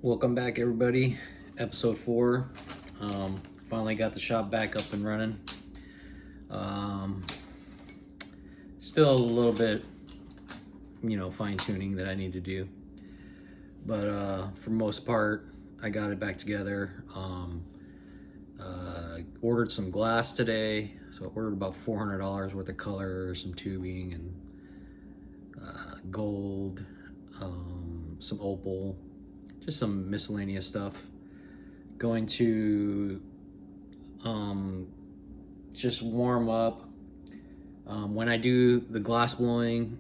Welcome back, everybody. Episode 4. Finally got the shop back up and running. Still a little bit, fine tuning that I need to do. But for most part, I got it back together. Ordered some glass today. So I ordered about $400 worth of color, some tubing, and gold, some opal. Just some miscellaneous stuff. Going to just warm up. When I do the glass blowing,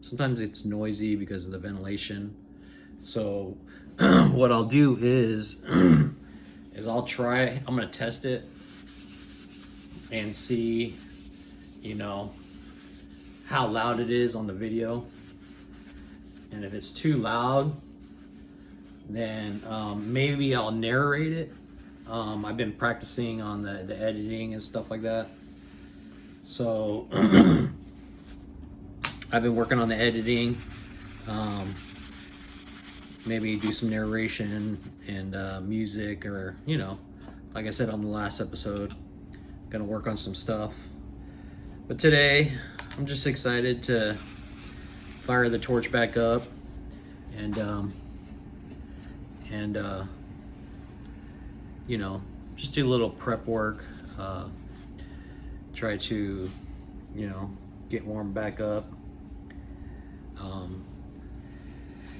sometimes it's noisy because of the ventilation. So what I'll do is I'm gonna test it and see, how loud it is on the video. And if it's too loud, then maybe I'll narrate it. I've been practicing on the editing and stuff like that. So I've been working on the editing. Maybe do some narration and music, or like I said on the last episode, gonna work on some stuff. But today I'm just excited to fire the torch back up and just do a little prep work, try to, get warmed back up.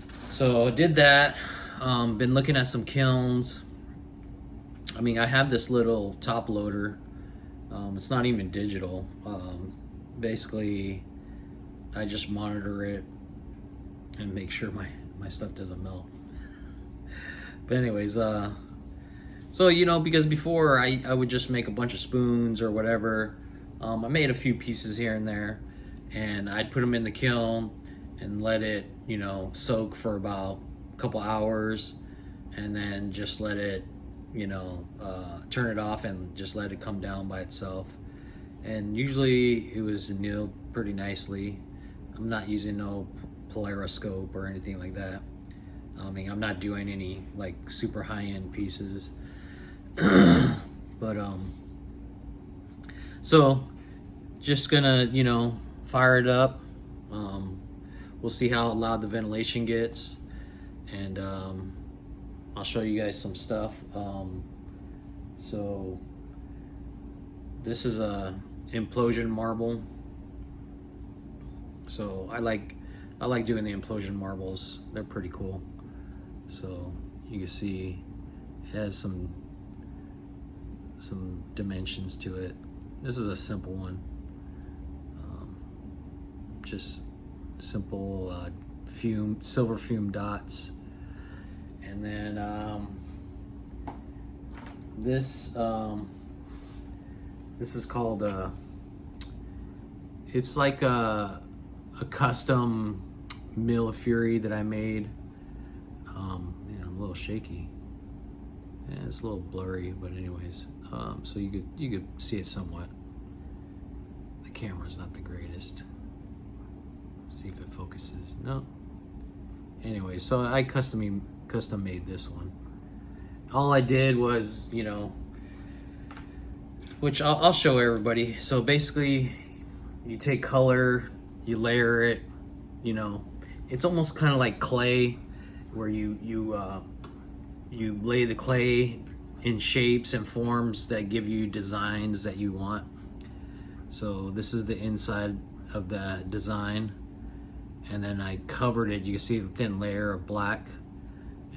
So I did that. Been looking at some kilns. I have this little top loader. It's not even digital. Basically, I just monitor it and make sure my stuff doesn't melt. But anyways, so because before I would just make a bunch of spoons or whatever. I made a few pieces here and there, and I'd put them in the kiln and let it soak for about a couple hours, and then just let it turn it off and just let it come down by itself. And usually it was annealed pretty nicely. I'm not using no polariscope or anything like that. I'm not doing any like super high-end pieces. But so just gonna fire it up. We'll see how loud the ventilation gets, and I'll show you guys some stuff. So this is a implosion marble. So I like doing the implosion marbles. They're pretty cool. So you can see it has some dimensions to it. This is a simple one. Just simple silver fume dots. And then this is called it's like a custom Mill of Fury that I made. Man, I'm a little shaky. Yeah, it's a little blurry, but anyways, so you could see it somewhat. The camera's not the greatest. See if it focuses. No. Anyway, so I custom made this one. All I did was, which I'll show everybody. So basically, you take color, you layer it. It's almost kind of like clay, where you lay the clay in shapes and forms that give you designs that you want. So this is the inside of the design, and then I covered it. You can see the thin layer of black,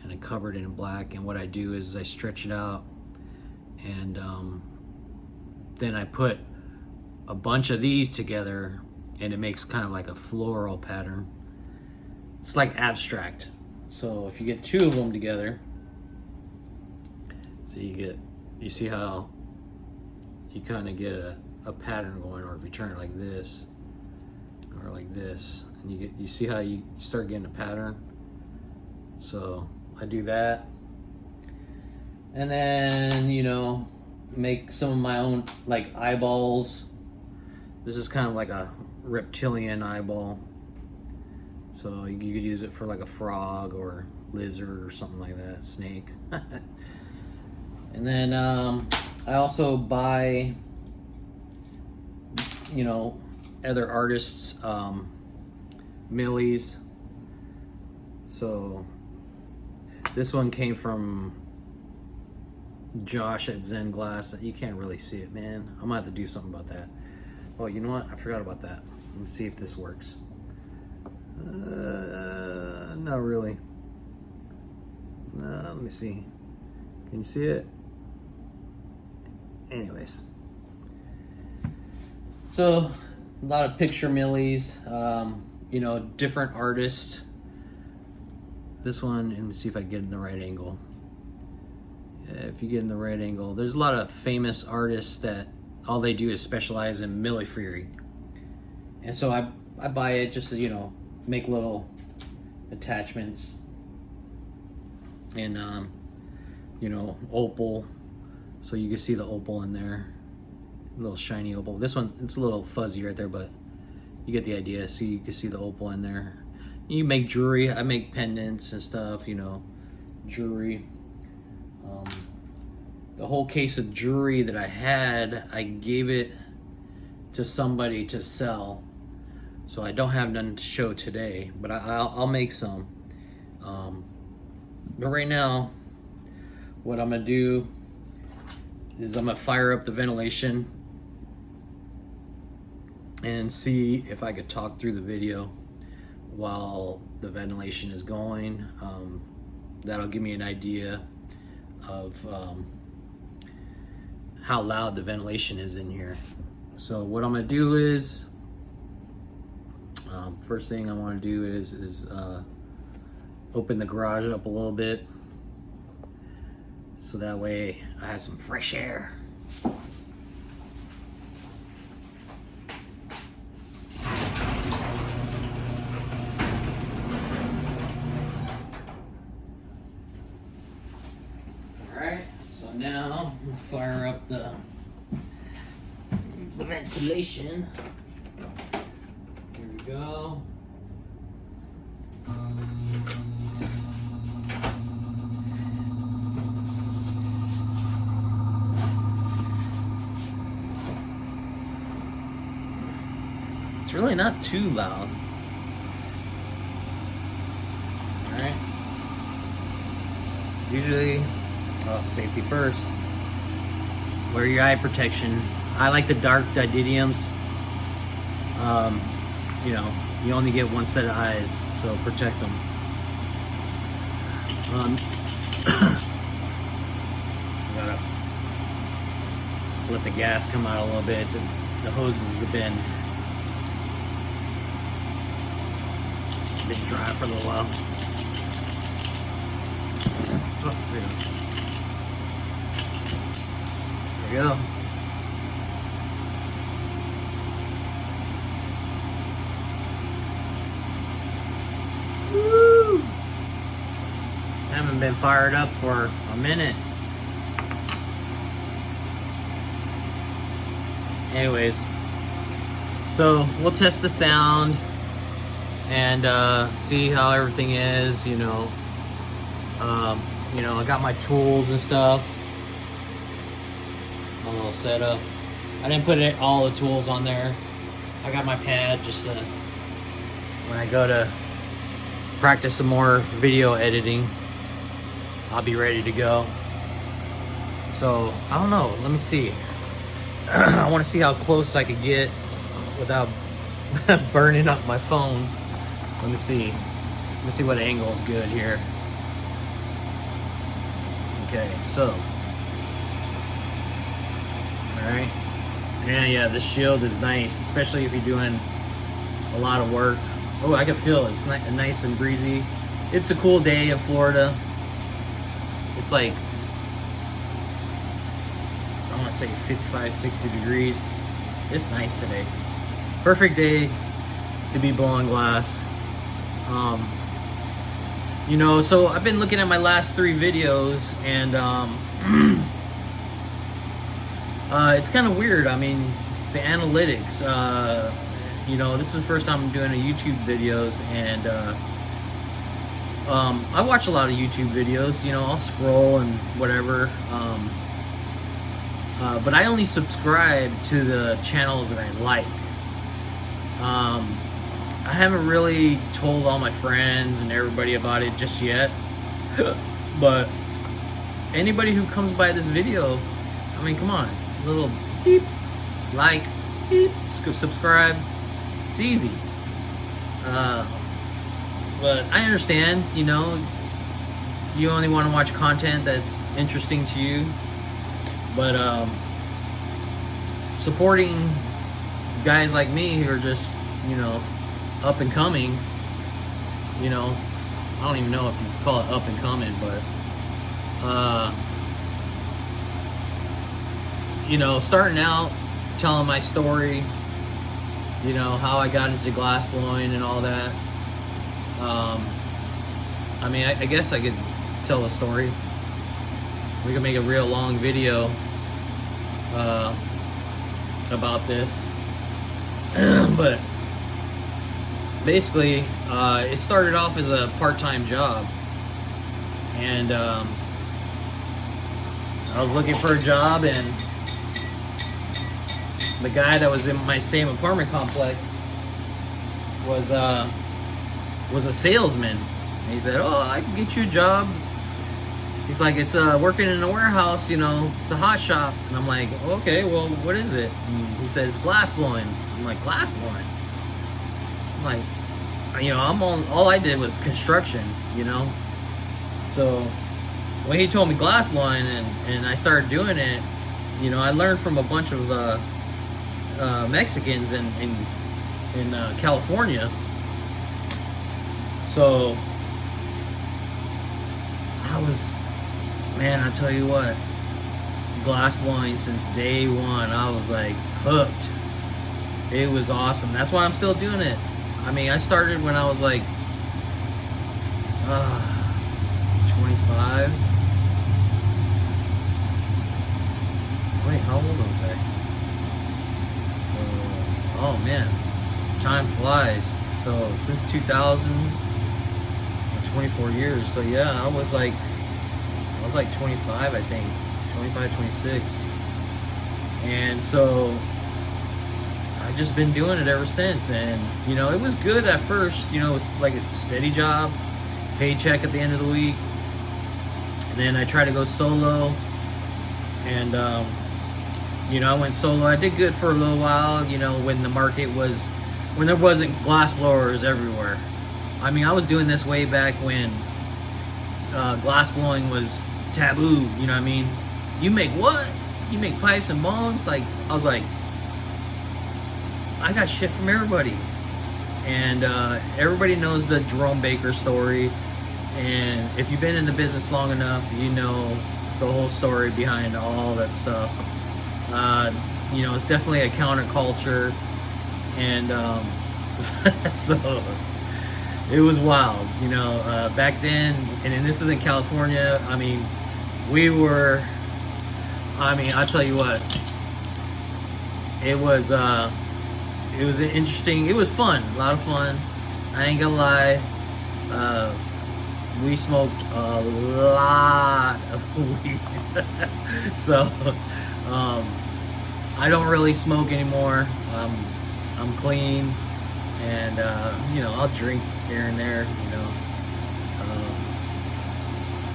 and I covered it in black. And what I do is I stretch it out, and then I put a bunch of these together, and it makes kind of like a floral pattern. It's like abstract. So if you get two of them together, so you see how you kind of get a pattern going. Or if you turn it like this or like this, and you see how you start getting a pattern. So I do that, and then make some of my own like eyeballs. This is kind of like a reptilian eyeball. So you could use it for like a frog or lizard or something like that, snake. And then I also buy, you know, other artists' millies. So this one came from Josh at Zen Glass. You can't really see it, man. I'm gonna have to do something about that. Oh, you know what? I forgot about that. Let me see if this works. Not really. Let me see. Can you see it? Anyways. So, a lot of picture millies, you know, different artists. This one, let me see if I get in the right angle. If you get in the right angle, there's a lot of famous artists that all they do is specialize in millifury. And so I buy it just to, you know, make little attachments. And, you know, opal. So you can see the opal in there. A little shiny opal. This one, it's a little fuzzy right there, but you get the idea. So you can see the opal in there. You make jewelry. I make pendants and stuff, you know, jewelry. The whole case of jewelry that I had, I gave it to somebody to sell. So I don't have none to show today, but I'll make some. But right now, what I'm gonna do is I'm gonna fire up the ventilation and see if I could talk through the video while the ventilation is going. That'll give me an idea of how loud the ventilation is in here. So what I'm gonna do is, first thing I wanna do is open the garage up a little bit so that way I have some fresh air. Alright, so now we'll fire up the ventilation. Here we go. It's really not too loud. Alright. Usually, safety first. Wear your eye protection. I like the dark didymiums. You know, you only get one set of eyes, so protect them. Gotta let the gas come out a little bit. The hoses have been dry for a little while. Oh, there you go. There you go. Woo! Haven't been fired up for a minute. Anyways, so we'll test the sound and see how everything is. You know, I got my tools and stuff. My little setup. I didn't put all the tools on there. I got my pad just to, when I go to practice some more video editing, I'll be ready to go. So I don't know. Let me see. I want to see how close I could get without burning up my phone. Let me see. Let me see what angle is good here. Okay, so. Alright. Yeah, this shield is nice, especially if you're doing a lot of work. Oh, I can feel it. It's nice and breezy. It's a cool day in Florida. It's like, I want to say 55, 60 degrees. It's nice today. Perfect day to be blowing glass. You know, so I've been looking at my last 3 videos and it's kind of weird. I mean, the analytics, you know, this is the first time I'm doing a YouTube videos, and I watch a lot of YouTube videos. You know, I'll scroll and whatever. But I only subscribe to the channels that I like. I haven't really told all my friends and everybody about it just yet. But anybody who comes by this video, I mean, come on, a little beep, like, beep, subscribe. It's easy. But I understand, you know, you only want to watch content that's interesting to you. But supporting guys like me who are just, you know, up and coming, you know, I don't even know if you call it up and coming, but you know, starting out, telling my story, you know, how I got into glass blowing and all that. I mean, I guess I could tell a story. We could make a real long video about this. But basically, it started off as a part-time job, and I was looking for a job, and the guy that was in my same apartment complex was a salesman. And he said, "Oh, I can get you a job." He's like, "It's working in a warehouse, you know, it's a hot shop." And I'm like, "Okay, well, what is it?" And he said, "It's glass blowing." I'm like, "Glass blowing?" I'm like, you know, all I did was construction, you know. So when he told me glass blowing and I started doing it, you know, I learned from a bunch of Mexicans in California. So man, I tell you what, glass blowing since day one, I was like hooked. It was awesome. That's why I'm still doing it. I mean, I started when I was like 25. Wait, how old was I? So, oh man, time flies. So since 2000, 24 years. So yeah, I was like 25, I think, 25, 26. And so I've just been doing it ever since. And you know, it was good at first. You know, it was like a steady job, paycheck at the end of the week. And then I tried to go solo, and you know, I went solo. I did good for a little while, you know, when there wasn't glass blowers everywhere. I mean, I was doing this way back when glass blowing was taboo, you know what I mean? You make what? You make pipes and bombs? Like, I was like, I got shit from everybody. And everybody knows the Jerome Baker story. And if you've been in the business long enough, you know the whole story behind all that stuff. You know, it's definitely a counterculture. And so it was wild, you know, back then. And this is in California. I mean, I'll tell you what, it was interesting. It was fun, a lot of fun. I ain't gonna lie. We smoked a lot of weed. So, I don't really smoke anymore. I'm clean, and you know, I'll drink here and there, you know.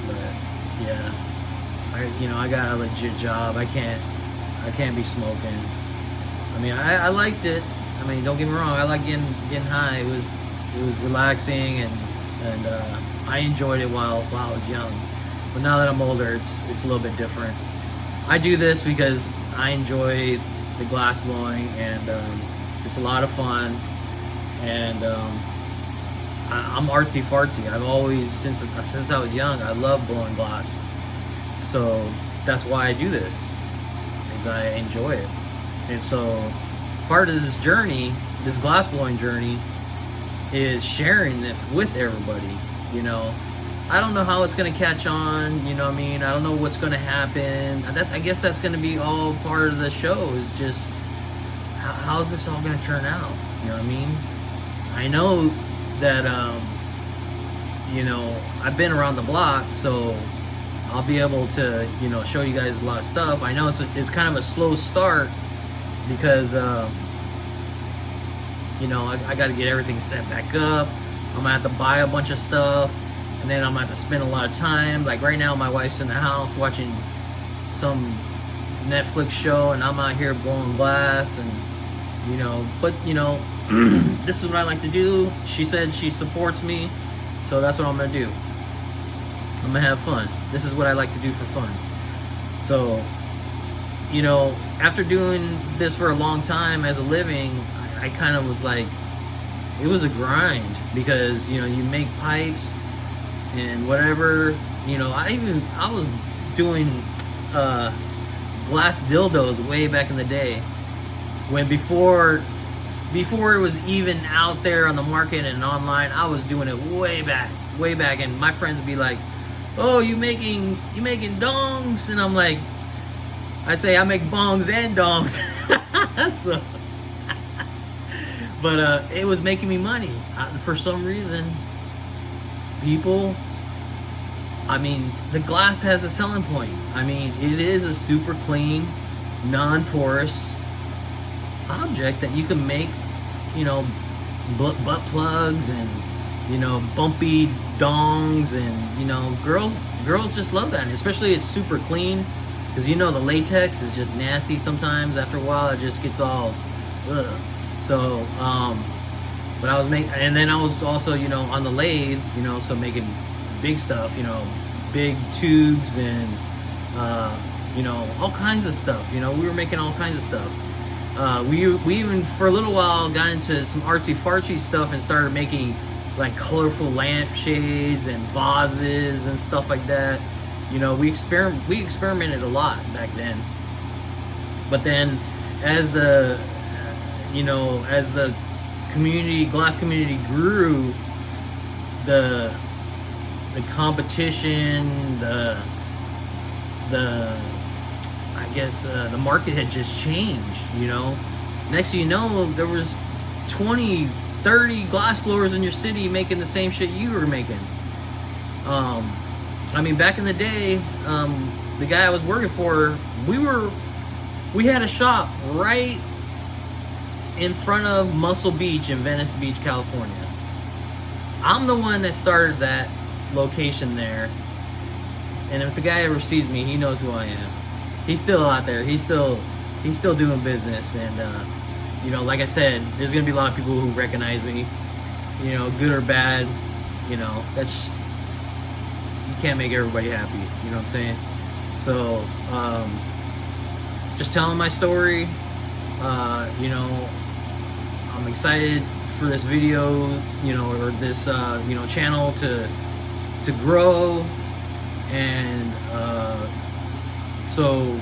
But yeah, I got a legit job. I can't be smoking. I mean, I liked it. I mean, don't get me wrong. I like getting high. It was relaxing, and I enjoyed it while I was young. But now that I'm older, it's a little bit different. I do this because I enjoy the glass blowing, and it's a lot of fun. And I'm artsy fartsy. I've always, since I was young, I love blowing glass. So that's why I do this, is I enjoy it. And so part of this journey, this glass blowing journey, is sharing this with everybody. You know, I don't know how it's going to catch on, you know what I mean? I don't know what's going to happen. I guess that's going to be all part of the show, is just how's this all going to turn out, You know what I mean? I know that, you know, I've been around the block, so I'll be able to, you know, show you guys a lot of stuff. I know it's kind of a slow start because, you know, I got to get everything set back up. I'm gonna have to buy a bunch of stuff, and then I'm gonna have to spend a lot of time. Like right now, my wife's in the house watching some Netflix show, and I'm out here blowing glass, and you know, but you know, this is what I like to do. She said she supports me, so that's what I'm gonna do. I'm gonna have fun. This is what I like to do for fun. So, you know, after doing this for a long time as a living, I kind of was like, it was a grind because, you know, you make pipes and whatever, you know, I was doing glass dildos way back in the day, when before it was even out there on the market and online. I was doing it way back, and my friends would be like, oh, you making dongs? And I'm like, I say I make bongs and dongs. So, but it was making me money. For some reason, people, I mean, the glass has a selling point. I mean, it is a super clean, non-porous object that you can make, you know, butt plugs and, you know, bumpy dongs, and, you know, girls just love that. And especially it's super clean, because, you know, the latex is just nasty sometimes. After a while, it just gets all, ugh. So, but I was making, and then I was also, you know, on the lathe, you know, so making big stuff, you know, big tubes and, you know, all kinds of stuff. You know, we were making all kinds of stuff. We even, for a little while, got into some artsy-fartsy stuff and started making, like, colorful lampshades and vases and stuff like that. You know, we experimented a lot back then. But then, as the glass community grew, the competition, the market had just changed, you know. Next thing you know, there was 20, 30 glass blowers in your city making the same shit you were making. I mean, back in the day, the guy I was working for, we had a shop right in front of Muscle Beach in Venice Beach, California. I'm the one that started that location there. And if the guy ever sees me, he knows who I am. He's still out there. He's still doing business. And, you know, like I said, there's going to be a lot of people who recognize me, you know, good or bad. You know, you can't make everybody happy. You know what I'm saying? So, just telling my story. You know, I'm excited for this video, you know, or this, you know, channel to grow. And so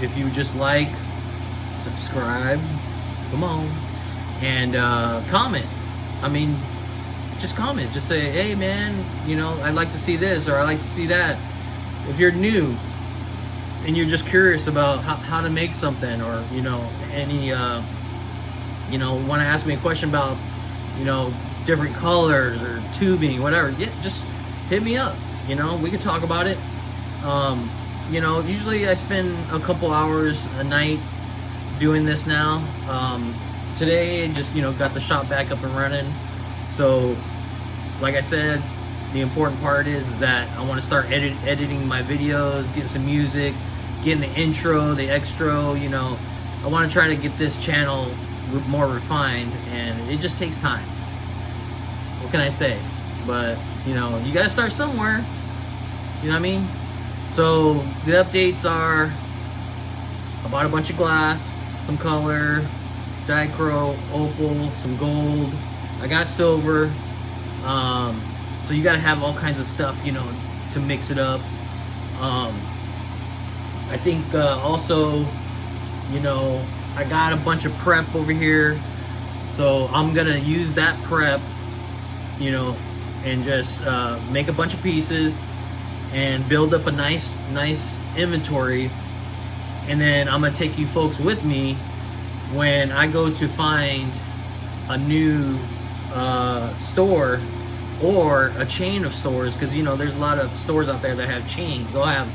if you just like, subscribe, come on, and comment. I mean, just comment. Just say, hey man, you know, I'd like to see this, or I'd like to see that. If you're new and you're just curious about how to make something, or, you know, any, you know, want to ask me a question about, you know, different colors or tubing, whatever, yeah, just hit me up. You know, we could talk about it. You know, usually I spend a couple hours a night doing this now. Today, just, you know, got the shop back up and running. So, like I said, the important part is that I want to start editing my videos, getting some music, getting the intro, the extra, you know. I want to try to get this channel more refined, and it just takes time. What can I say? But, you know, you gotta start somewhere. You know what I mean? So the updates are, I bought a bunch of glass, some color, dichro, opal, some gold. I got silver. So you gotta have all kinds of stuff, you know, to mix it up. I think also, you know, I got a bunch of prep over here, so I'm gonna use that prep, you know, and just make a bunch of pieces and build up a nice inventory. And then I'm gonna take you folks with me when I go to find a new store or a chain of stores, because you know there's a lot of stores out there that have chains. They'll have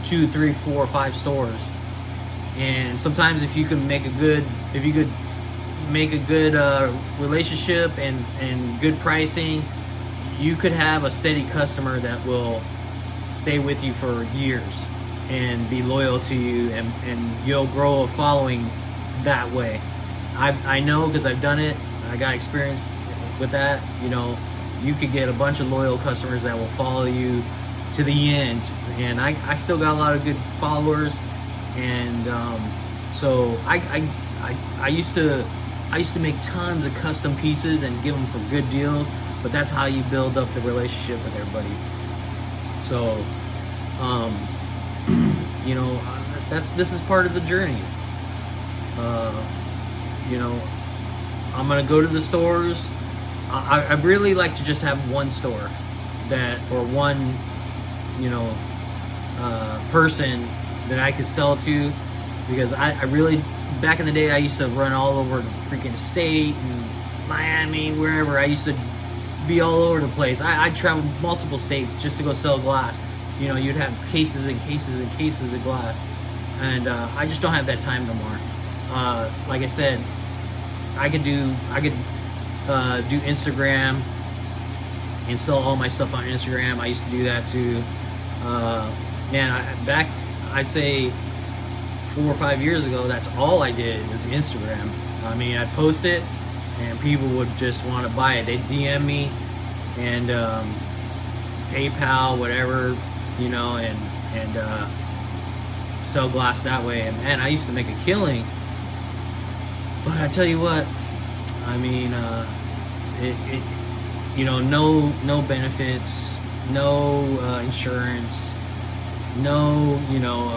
2, 3, 4, 5 stores, and sometimes if you could make a good relationship and good pricing, you could have a steady customer that will stay with you for years and be loyal to you, and you'll grow a following that way. I know, because I've done it. I got experience with that. You know, you could get a bunch of loyal customers that will follow you to the end, and I still got a lot of good followers, and so I used to make tons of custom pieces and give them for good deals, but that's how you build up the relationship with everybody. So you know, this is part of the journey. You know, I'm gonna go to the stores. I really like to just have one store or one, you know, person that I could sell to, because I really, back in the day, I used to run all over the freaking state and Miami, wherever. I used to be all over the place. I'd travel multiple states just to go sell glass. You know, you'd have cases and cases and cases of glass, and I just don't have that time no more. Like I said, I could do Instagram and sell all my stuff on Instagram. I used to do that too. Man, I'd say 4 or 5 years ago, that's all I did was Instagram. I mean, I'd post it and people would just want to buy it. They'd DM me and PayPal, whatever, you know, and sell glass that way. And man, I used to make a killing. But I tell you what, I mean, it you know, no benefits, no insurance, no, you know,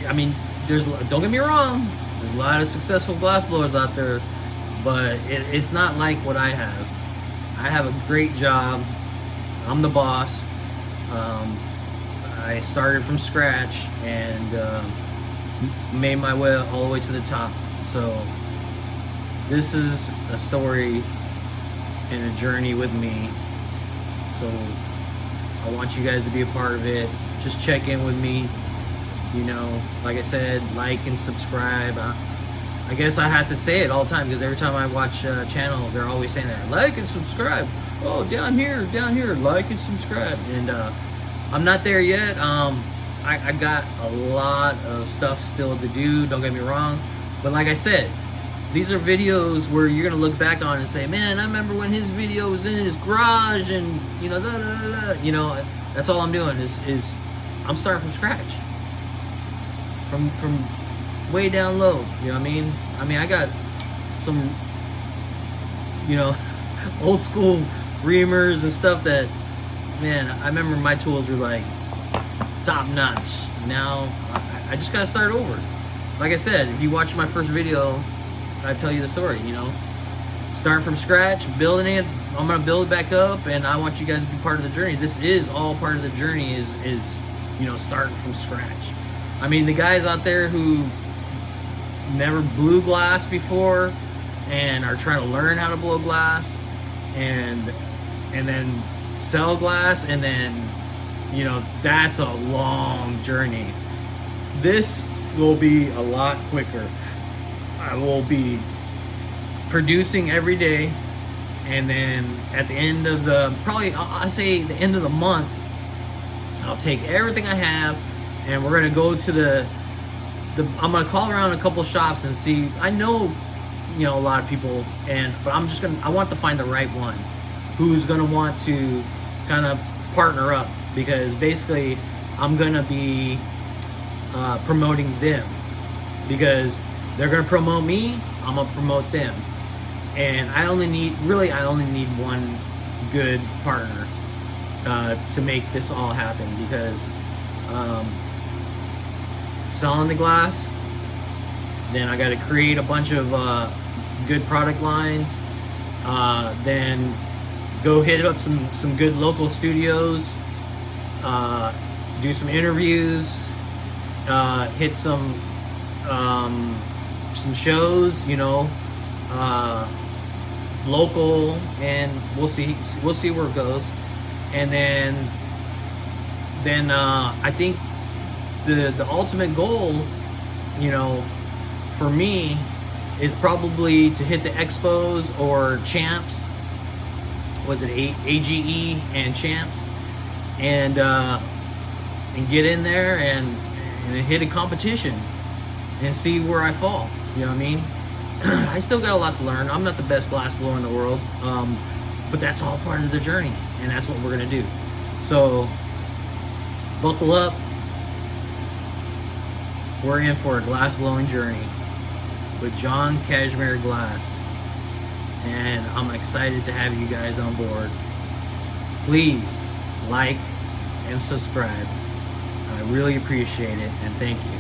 I mean, don't get me wrong, there's a lot of successful glass blowers out there, but it's not like what I have. I have a great job. I'm the boss. I started from scratch and made my way all the way to the top. So this is a story and a journey with me. So I want you guys to be a part of it. Just check in with me. You know, like I said, like and subscribe. I guess I have to say it all the time, because every time I watch channels, they're always saying that. Like and subscribe. Oh, down here, like and subscribe. And I'm not there yet. I got a lot of stuff still to do, don't get me wrong. But like I said, these are videos where you're gonna look back on and say, man, I remember when his video was in his garage and, you know, you know, that's all I'm doing is I'm starting from scratch. From way down low, you know what I mean? I mean, I got some, you know, old school reamers and stuff that, man, I remember my tools were like top notch. Now I just gotta start over. Like I said, if you watch my first video, I tell you the story, you know, starting from scratch, building it. I'm gonna build it back up, and I want you guys to be part of the journey. This is all part of the journey, is you know, starting from scratch. I mean, the guys out there who never blew glass before and are trying to learn how to blow glass and then sell glass, and then, you know, that's a long journey. This will be a lot quicker. I will be producing every day, and then at the end of I say the end of the month, I'll take everything I have, and we're gonna go to I'm gonna call around a couple shops and see. I know, you know, a lot of people, but I want to find the right one who's gonna want to kind of partner up, because basically I'm gonna be promoting them, because they're gonna promote me, I'm gonna promote them, and I only need one good partner to make this all happen, because selling the glass, then I got to create a bunch of good product lines, then go hit up some good local studios, do some interviews, hit some shows, you know, local, and we'll see where it goes. And then I think the ultimate goal, you know, for me is probably to hit the expos or champs. Was it AGE and champs, and get in there and hit a competition and see where I fall. You know what I mean? I still got a lot to learn. I'm not the best glass blower in the world, but that's all part of the journey, and that's what we're gonna do. So buckle up. We're in for a glass blowing journey with John Casimer Glass, and I'm excited to have you guys on board. Please like and subscribe. I really appreciate it, and thank you.